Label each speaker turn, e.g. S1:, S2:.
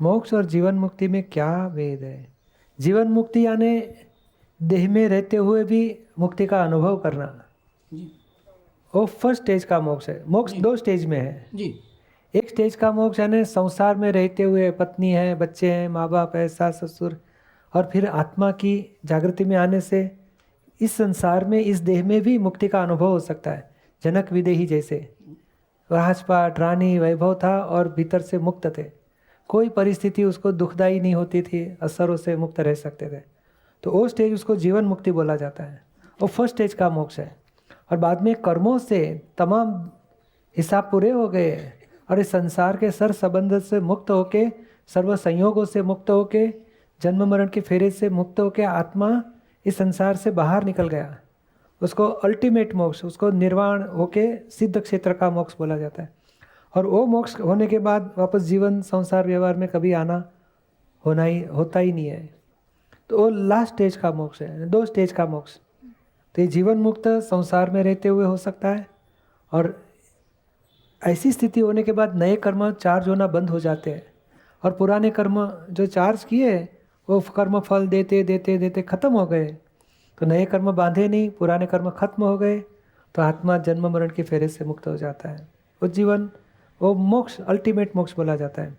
S1: मोक्ष और जीवन मुक्ति में क्या भेद है? जीवन मुक्ति यानी देह में रहते हुए भी मुक्ति का अनुभव करना,
S2: जी
S1: वो फर्स्ट स्टेज का मोक्ष है। मोक्ष
S2: जी।
S1: दो स्टेज में है।
S2: जी
S1: एक स्टेज का मोक्ष यानी संसार में रहते हुए पत्नी है, बच्चे हैं, माँ बाप है, सास ससुर, और फिर आत्मा की जागृति में आने से इस संसार में, इस देह में भी मुक्ति का अनुभव हो सकता है। जनक विदेही जैसे राजपाट रानी वैभव था और भीतर से मुक्त थे, कोई परिस्थिति उसको दुखदाई नहीं होती थी, असरों से मुक्त रह सकते थे। तो वो स्टेज उसको जीवन मुक्ति बोला जाता है। वो फर्स्ट स्टेज का मोक्ष है। और बाद में कर्मों से तमाम हिसाब पूरे हो गए और इस संसार के सर संबंध से मुक्त होके, सर्व संयोगों से मुक्त होके, जन्म मरण के फेरे से मुक्त होके आत्मा इस संसार से बाहर निकल गया, उसको अल्टीमेट मोक्ष, उसको निर्वाण होके सिद्ध क्षेत्र का मोक्ष बोला जाता है। और वो मोक्ष होने के बाद वापस जीवन संसार व्यवहार में कभी आना होता ही नहीं है। तो वो लास्ट स्टेज का मोक्ष है, दो स्टेज का मोक्ष। तो ये जीवन मुक्त संसार में रहते हुए हो सकता है, और ऐसी स्थिति होने के बाद नए कर्म चार्ज होना बंद हो जाते हैं, और पुराने कर्म जो चार्ज किए वो कर्म फल देते देते देते खत्म हो गए। तो नए कर्म बांधे नहीं, पुराने कर्म खत्म हो गए, तो आत्मा जन्म मरण के फेरे से मुक्त हो जाता है। वो जीवन, वो मोक्ष, अल्टीमेट मोक्ष बोला जाता है।